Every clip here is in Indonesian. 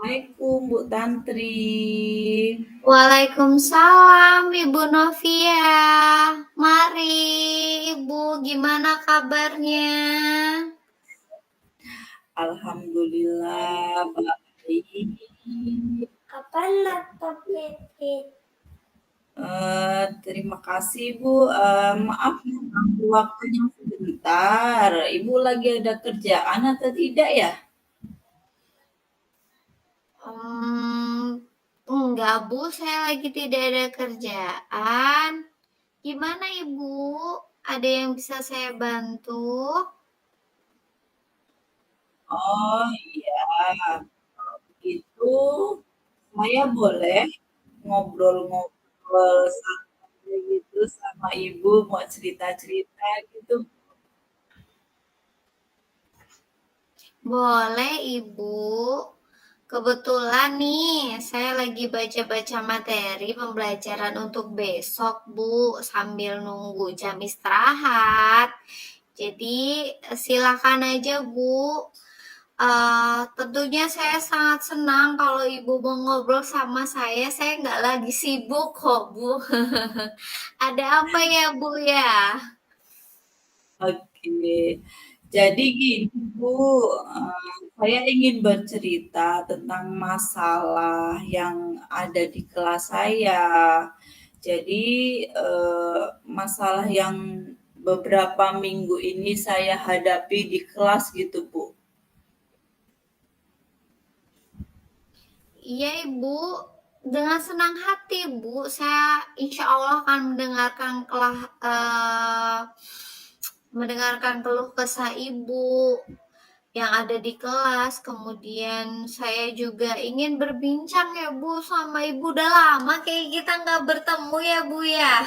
Assalamualaikum Bu Tantri. Waalaikumsalam Ibu Novia. Mari Ibu, gimana kabarnya? Alhamdulillah baik. Kapan laptopnya? Terima kasih Bu, maaf mengganggu waktunya sebentar. Ibu lagi ada kerjaan atau tidak ya? Enggak Bu, saya lagi tidak ada kerjaan. Gimana Ibu? Ada yang bisa saya bantu? Oh iya, kalau begitu saya boleh ngobrol-ngobrol santai gitu sama Ibu, mau cerita-cerita gitu? Boleh Ibu. Kebetulan nih, saya lagi baca-baca materi pembelajaran untuk besok, Bu, sambil nunggu jam istirahat. Jadi, silakan aja, Bu. Tentunya saya sangat senang kalau Ibu mau ngobrol sama saya. Saya nggak lagi sibuk kok, Bu. Ada apa ya, Bu ya? Oke. Jadi gini Bu, saya ingin bercerita tentang masalah yang ada di kelas saya. Jadi, masalah yang beberapa minggu ini saya hadapi di kelas gitu Bu. Iya, Ibu. Dengan senang hati, Bu. Saya insya Allah akan mendengarkan keluh kesah Ibu yang ada di kelas. Kemudian saya juga ingin berbincang ya, Bu, sama Ibu. Udah lama kayak kita nggak bertemu ya, Bu ya.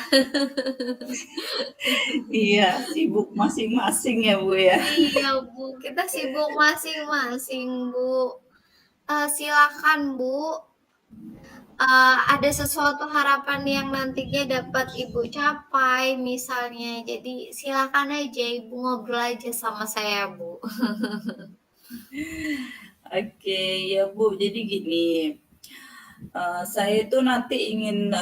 Iya, sibuk masing-masing ya Bu ya. Iya, Bu. Kita sibuk masing-masing, Bu. Silakan, Bu. Ada sesuatu harapan yang nantinya dapat Ibu capai misalnya. Jadi silakan aja Ibu ngobrol aja sama saya, Bu. Oke, ya Bu, jadi gini, saya itu nanti ingin,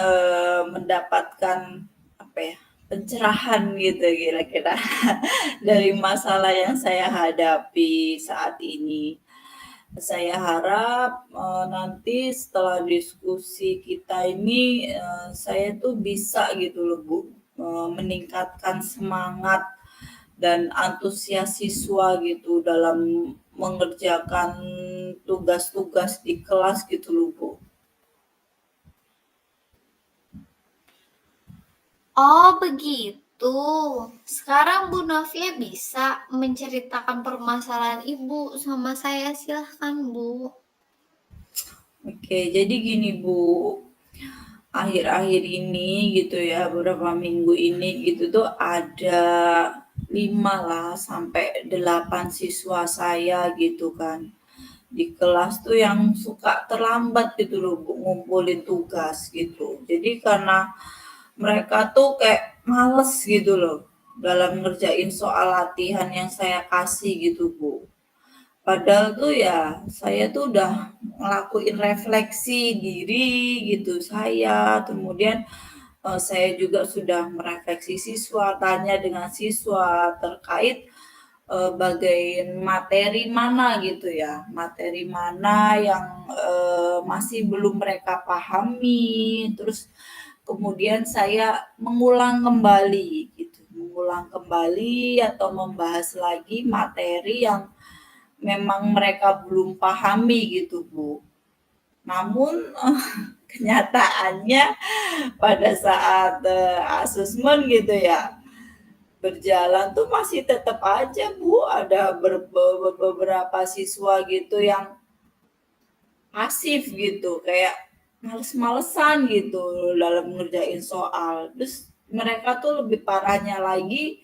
mendapatkan apa ya, pencerahan gitu kira-kira dari masalah yang saya hadapi saat ini. Saya harap, nanti setelah diskusi kita ini, saya tuh bisa gitu loh Bu, meningkatkan semangat dan antusias siswa gitu dalam mengerjakan tugas-tugas di kelas gitu loh Bu. Oh, begitu. Sekarang Bu Novia bisa menceritakan permasalahan Ibu sama saya. Silahkan, Bu. Oke, jadi gini Bu, akhir-akhir ini gitu ya, beberapa minggu ini gitu tuh ada 5 lah sampai 8 siswa saya gitu kan. Di kelas tuh yang suka terlambat gitu loh Bu, ngumpulin tugas gitu. Jadi karena mereka tuh kayak males gitu loh dalam ngerjain soal latihan yang saya kasih gitu Bu. Padahal tuh ya, saya tuh udah ngelakuin refleksi diri gitu saya, kemudian saya juga sudah merefleksi siswa, tanya dengan siswa terkait materi mana gitu ya, materi mana yang masih belum mereka pahami, terus kemudian saya mengulang kembali gitu, mengulang kembali atau membahas lagi materi yang memang mereka belum pahami gitu, Bu. Namun kenyataannya pada saat asesmen gitu ya, berjalan tuh masih tetap aja Bu ada beberapa siswa gitu yang pasif gitu, kayak males-malesan gitu dalam ngerjain soal. Terus mereka tuh lebih parahnya lagi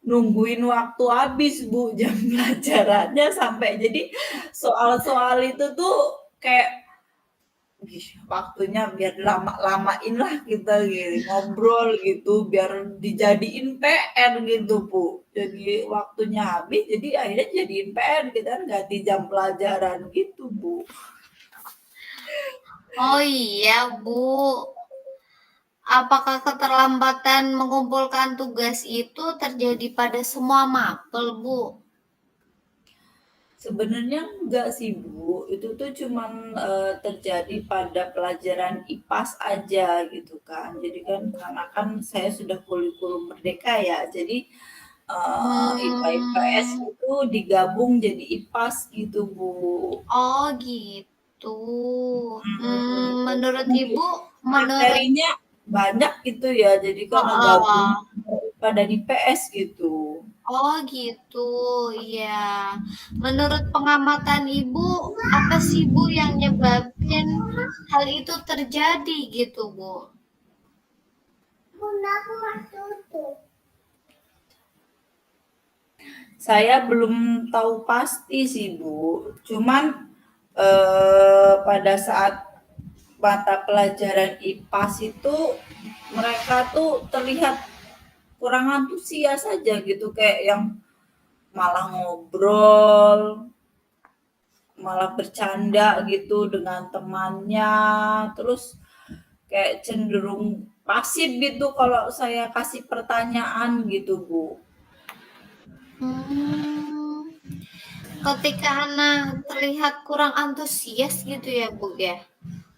nungguin waktu habis Bu jam pelajarannya sampai jadi soal-soal itu tuh kayak waktunya biar lama-lamain lah kita gitu, ngobrol gitu biar dijadiin PR gitu Bu. Jadi waktunya habis jadi akhirnya jadiin PR kita kan ganti jam pelajaran gitu Bu. Oh iya, Bu. Apakah keterlambatan mengumpulkan tugas itu terjadi pada semua mapel, Bu? Sebenarnya enggak sih Bu, itu tuh cuman terjadi pada pelajaran IPAS aja gitu kan. Jadi kan karena kan saya sudah kurikulum merdeka ya, jadi IPA IPS Hmm, itu digabung jadi IPAS gitu Bu. oh gitu. Jadi Menurut mungkin Ibu, menurut materinya banyak gitu ya, jadi karena gabung oh, pada di PS gitu. oh gitu, ya. Menurut pengamatan Ibu, apa sih Bu yang nyebabin hal itu terjadi gitu, Bu? Saya belum tahu pasti sih Bu, cuman pada saat mata pelajaran IPAS itu mereka tuh terlihat kurang antusias saja gitu, kayak yang malah ngobrol, malah bercanda gitu dengan temannya, terus kayak cenderung pasif gitu kalau saya kasih pertanyaan gitu Bu. Hmm, ketika anak terlihat kurang antusias gitu ya, Bu ya.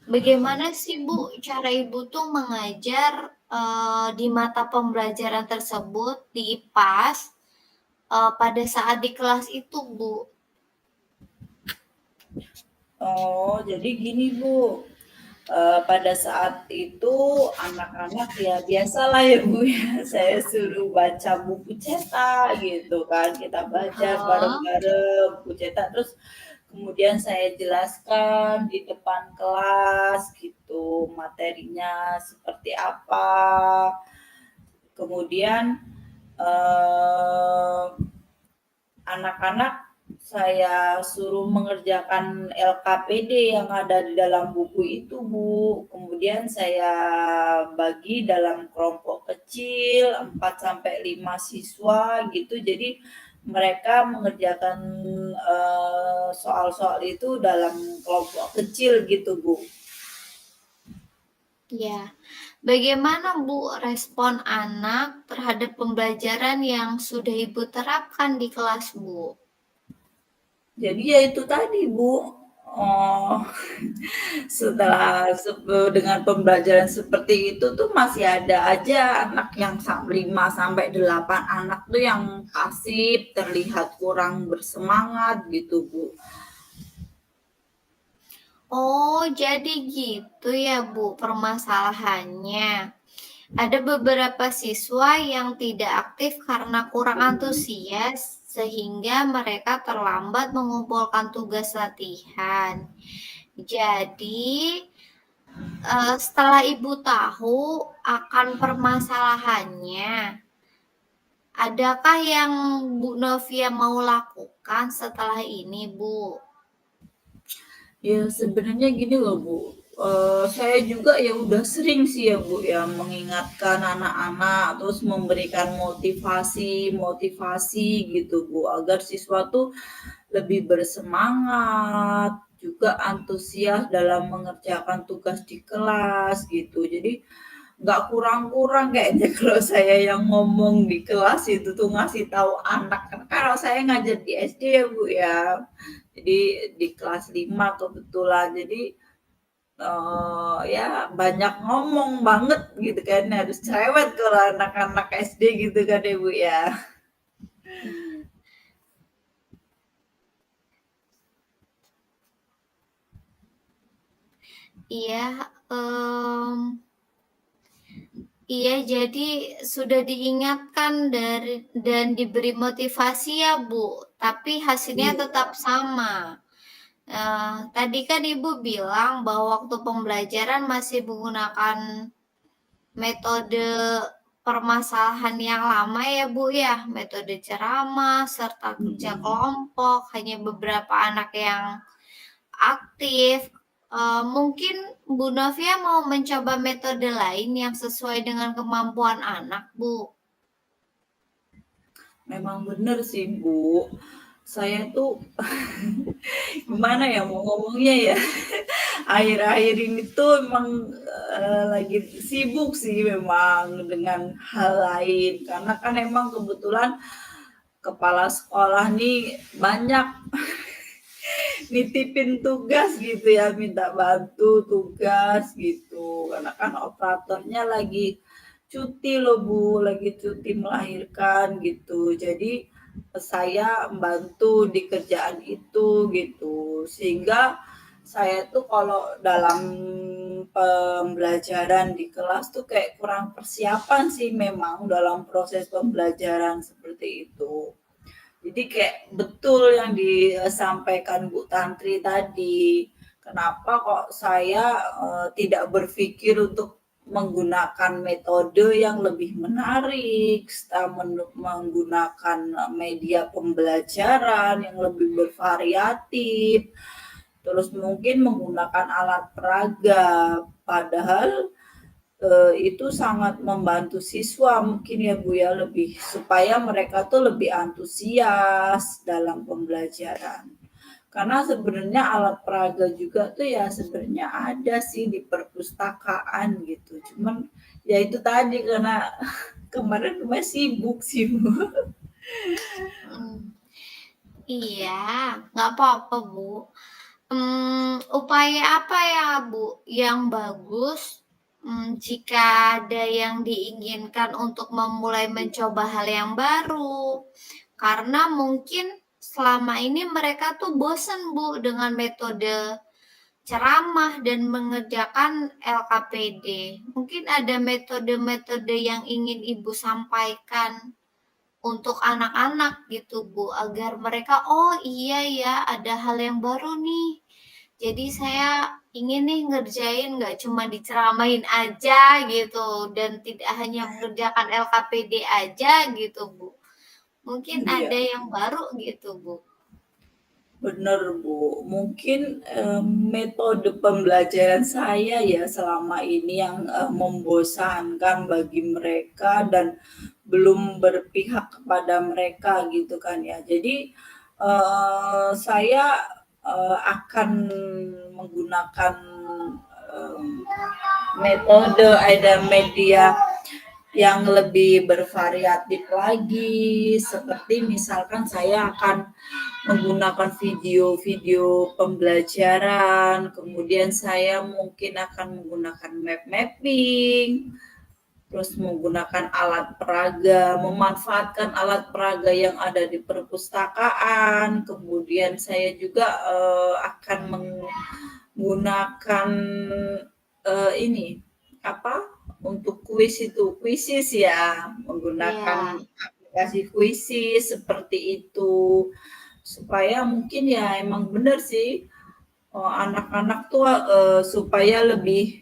Bagaimana sih Bu cara Ibu tuh mengajar di mata pembelajaran tersebut di IPAS pada saat di kelas itu, Bu? Oh, jadi gini Bu, pada saat itu anak-anak ya biasalah ya Bu ya, saya suruh baca buku cetak gitu kan, kita baca Oh, bareng-bareng buku cetak, terus kemudian saya jelaskan di depan kelas gitu, materinya seperti apa. Kemudian, eee, anak-anak saya suruh mengerjakan LKPD yang ada di dalam buku itu, Bu. Kemudian saya bagi dalam kelompok kecil 4 sampai 5 siswa gitu. Jadi mereka mengerjakan soal-soal itu dalam kelompok kecil gitu, Bu. ya. Bagaimana Bu respon anak terhadap pembelajaran yang sudah Ibu terapkan di kelas, Bu? Jadi ya itu tadi, Bu. Oh, setelah dengan pembelajaran seperti itu tuh masih ada aja anak yang 5 sampai 8 anak tuh yang pasif, terlihat kurang bersemangat gitu, Bu. Oh, jadi gitu ya, Bu, permasalahannya. Ada beberapa siswa yang tidak aktif karena kurang antusias, sehingga mereka terlambat mengumpulkan tugas latihan. Jadi, setelah Ibu tahu akan permasalahannya, adakah yang Bu Novia mau lakukan setelah ini, Bu? Ya sebenarnya gini loh Bu, saya juga ya udah sering sih ya Bu ya mengingatkan anak-anak, terus memberikan motivasi-motivasi gitu Bu, agar siswa tuh lebih bersemangat, juga antusias dalam mengerjakan tugas di kelas gitu. Jadi nggak kurang-kurang kayaknya kalau saya yang ngomong di kelas itu tuh ngasih tahu anak. Karena kalau saya ngajar di SD ya Bu ya, jadi di kelas 5 kebetulan. Jadi ya banyak ngomong banget gitu kan, harus cerewet kalau anak-anak SD gitu kan ya Bu ya. Iya, iya, jadi sudah diingatkan dan diberi motivasi ya, Bu, tapi hasilnya Iya. tetap sama. Tadi kan Ibu bilang bahwa waktu pembelajaran masih menggunakan metode permasalahan yang lama ya, Bu, ya, metode ceramah serta kerja Mhm. kelompok, hanya beberapa anak yang aktif. Mungkin Bu Novia mau mencoba metode lain yang sesuai dengan kemampuan anak, Bu. Memang bener sih Bu. Saya tuh gimana ya mau ngomongnya ya? Akhir-akhir ini tuh emang, lagi sibuk sih memang dengan hal lain, karena kan emang kebetulan kepala sekolah nih banyak nitipin tugas gitu ya, minta bantu tugas gitu, karena kan operatornya lagi cuti loh Bu, lagi cuti melahirkan gitu. Jadi saya membantu di kerjaan itu gitu, sehingga saya tuh kalau dalam pembelajaran di kelas tuh kayak kurang persiapan sih memang dalam proses pembelajaran seperti itu. Jadi kayak betul yang disampaikan Bu Tantri tadi. Kenapa kok saya tidak berpikir untuk menggunakan metode yang lebih menarik, menggunakan media pembelajaran yang lebih bervariatif, terus mungkin menggunakan alat peraga. Padahal itu sangat membantu siswa mungkin ya Bu ya, lebih supaya mereka tuh lebih antusias dalam pembelajaran. Karena sebenarnya alat peraga juga tuh ya sebenarnya ada sih di perpustakaan gitu. Cuman ya itu tadi karena kemarin kemarin sibuk sih Bu. Hmm, iya, nggak apa-apa, Bu. Upaya apa ya, Bu, yang bagus, jika ada yang diinginkan untuk memulai mencoba hal yang baru? Karena mungkin selama ini mereka tuh bosen, Bu, dengan metode ceramah dan mengerjakan LKPD. Mungkin ada metode-metode yang ingin Ibu sampaikan untuk anak-anak gitu Bu, agar mereka, oh iya ya ada hal yang baru nih. Jadi saya ingin nih ngerjain nggak cuma diceramain aja gitu dan tidak hanya mengerjakan LKPD aja gitu Bu. Mungkin ada Iya. yang baru gitu Bu. Bener Bu, mungkin metode pembelajaran saya ya selama ini yang membosankan bagi mereka dan belum berpihak kepada mereka gitu kan ya. Jadi saya akan menggunakan em, metode ada media yang lebih bervariatif lagi, seperti misalkan saya akan menggunakan video-video pembelajaran, kemudian saya mungkin akan menggunakan map mapping, terus menggunakan alat peraga, memanfaatkan alat peraga yang ada di perpustakaan, kemudian saya juga akan menggunakan ini apa untuk kuis itu kuisis ya, menggunakan Iya. aplikasi kuisis seperti itu, supaya mungkin ya emang bener sih anak-anak tuh supaya lebih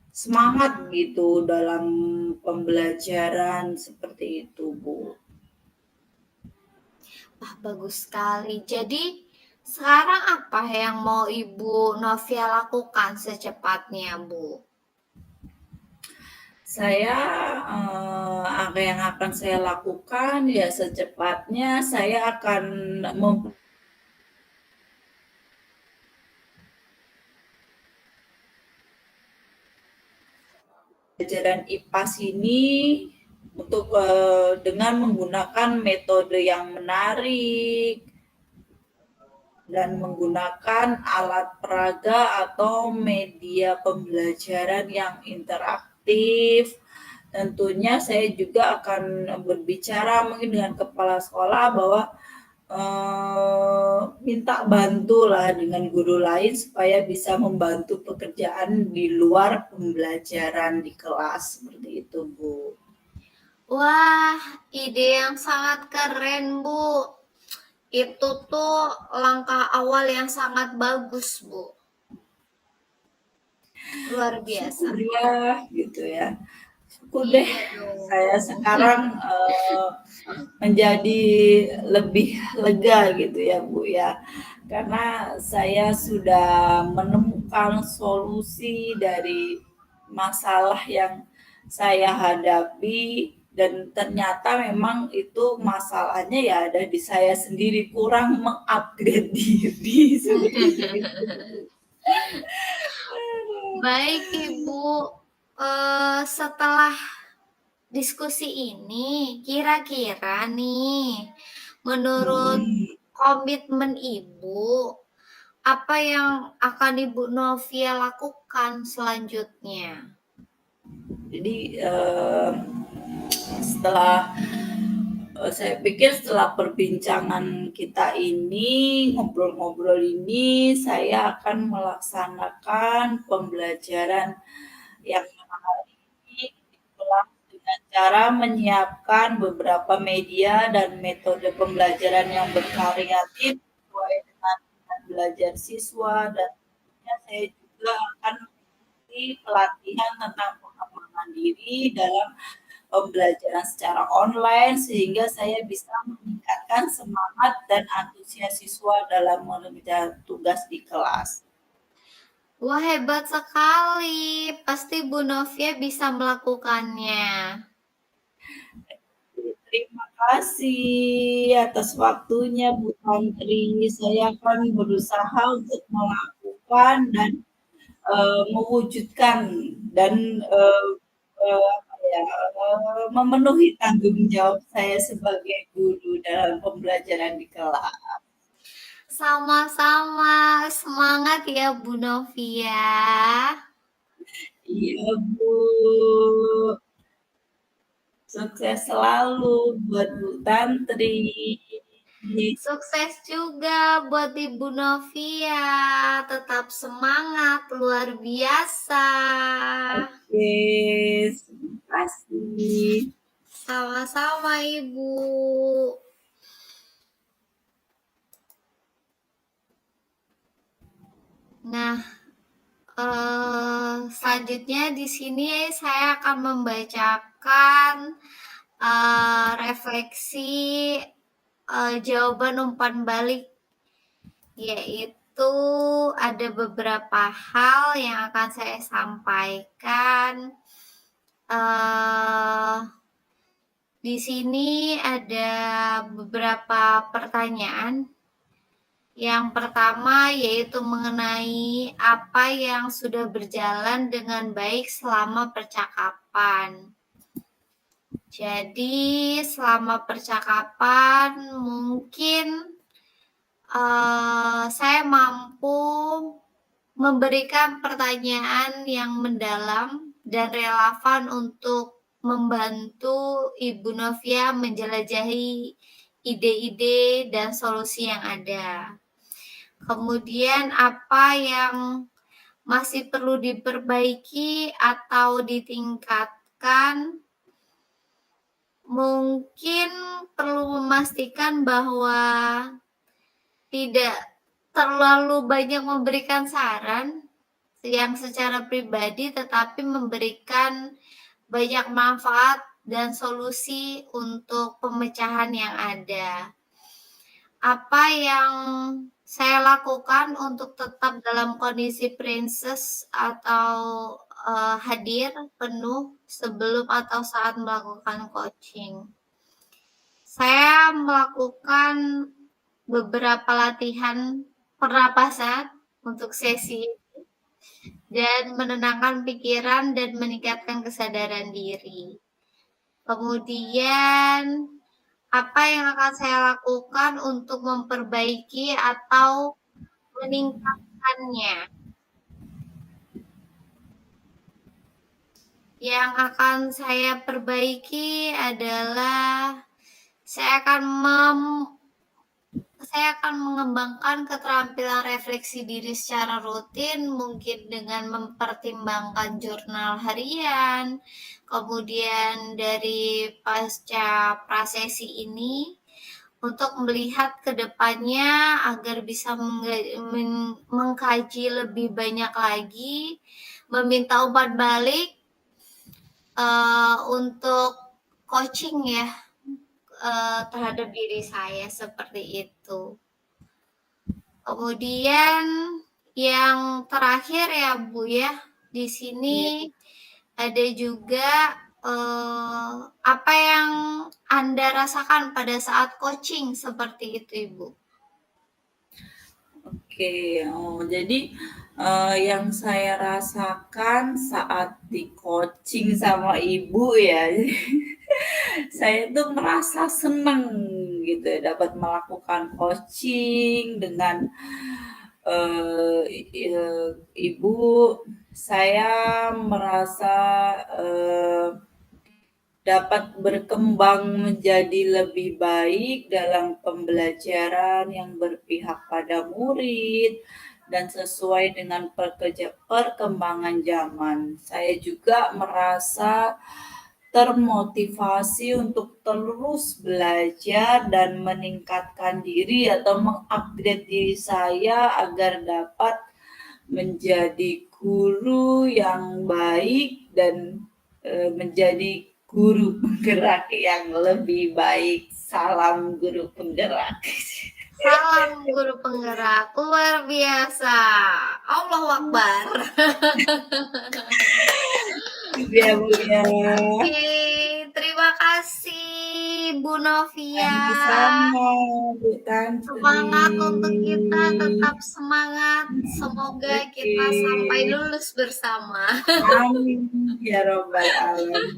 semangat gitu dalam pembelajaran seperti itu Bu. Wah, bagus sekali. Jadi sekarang apa yang mau Ibu Novia lakukan secepatnya Bu? Saya apa yang akan saya lakukan ya secepatnya saya akan pelajaran IPAS ini untuk dengan menggunakan metode yang menarik dan menggunakan alat peraga atau media pembelajaran yang interaktif. Tentunya saya juga akan berbicara mungkin dengan kepala sekolah bahwa minta bantu lah dengan guru lain supaya bisa membantu pekerjaan di luar pembelajaran di kelas seperti itu Bu. Wah, ide yang sangat keren, Bu. Itu tuh langkah awal yang sangat bagus, Bu. Luar biasa. Syukur ya gitu ya. Syukur deh Iya dong. saya sekarang menjadi lebih lega gitu ya Bu ya. Karena saya sudah menemukan solusi dari masalah yang saya hadapi dan ternyata memang itu masalahnya ya ada di saya sendiri kurang mengupgrade diri seperti itu. Baik, Ibu. Setelah diskusi ini, kira-kira nih, menurut Mhm. komitmen Ibu, apa yang akan Ibu Novia lakukan selanjutnya? Jadi, setelah saya pikir setelah perbincangan kita ini, ngobrol-ngobrol ini, saya akan melaksanakan pembelajaran yang hari ini di kelas dengan cara menyiapkan beberapa media dan metode pembelajaran yang bervariatif sesuai dengan minat belajar siswa dan tentunya saya juga akan mengikuti pelatihan tentang pengembangan diri dalam pembelajaran secara online sehingga saya bisa meningkatkan semangat dan antusias siswa dalam mengerjakan tugas di kelas. Wah, hebat sekali. Pasti Bu Novia bisa melakukannya. Terima kasih atas waktunya Bu Tantri. Saya akan berusaha untuk melakukan dan mewujudkan dan apa ya, memenuhi tanggung jawab saya sebagai guru dalam pembelajaran di kelas. Sama-sama. Semangat ya, Bu Novia. Iya Bu, sukses selalu buat Bu Tantri. Sukses juga buat Ibu Novia. Tetap semangat, luar biasa. Oke, terima kasih. Sama-sama, Ibu. Nah, selanjutnya di sini saya akan membacakan refleksi jawaban umpan balik, yaitu ada beberapa hal yang akan saya sampaikan. Di sini ada beberapa pertanyaan. Yang pertama yaitu mengenai apa yang sudah berjalan dengan baik selama percakapan. Jadi selama percakapan mungkin saya mampu memberikan pertanyaan yang mendalam dan relevan untuk membantu Ibu Novia menjelajahi ide-ide dan solusi yang ada. Kemudian apa yang masih perlu diperbaiki atau ditingkatkan? Mungkin perlu memastikan bahwa tidak terlalu banyak memberikan saran yang secara pribadi, tetapi memberikan banyak manfaat dan solusi untuk pemecahan yang ada. Apa yang saya lakukan untuk tetap dalam kondisi princess atau hadir penuh sebelum atau saat melakukan coaching? Saya melakukan beberapa latihan pernapasan untuk sesi dan menenangkan pikiran dan meningkatkan kesadaran diri. Kemudian, apa yang akan saya lakukan untuk memperbaiki atau meningkatkannya? Yang akan saya perbaiki adalah saya akan mengembangkan keterampilan refleksi diri secara rutin, mungkin dengan mempertimbangkan jurnal harian. Kemudian dari pasca prasesi ini, untuk melihat ke depannya agar bisa mengkaji lebih banyak lagi, meminta umpan balik untuk coaching ya, terhadap diri saya seperti itu. Kemudian yang terakhir ya Bu ya, di sini ada juga apa yang Anda rasakan pada saat coaching seperti itu Ibu? Oke, jadi, yang saya rasakan saat di-coaching sama ibu ya, saya tuh merasa senang gitu ya, dapat melakukan coaching dengan, eee, ibu. Saya merasa, eee dapat berkembang menjadi lebih baik dalam pembelajaran yang berpihak pada murid dan sesuai dengan perkembangan zaman. Saya juga merasa termotivasi untuk terus belajar dan meningkatkan diri atau mengupgrade diri saya agar dapat menjadi guru yang baik dan menjadi guru penggerak yang lebih baik. Salam guru penggerak. Salam guru penggerak, luar biasa. Allahu Akbar. Ya, Bu, ya. Oke, terima kasih Bu Novia. Sama-sama, Bu Tantri. Semangat untuk kita, tetap semangat. Semoga Oke. kita sampai lulus bersama. Amin. Ya Robbal Alamin.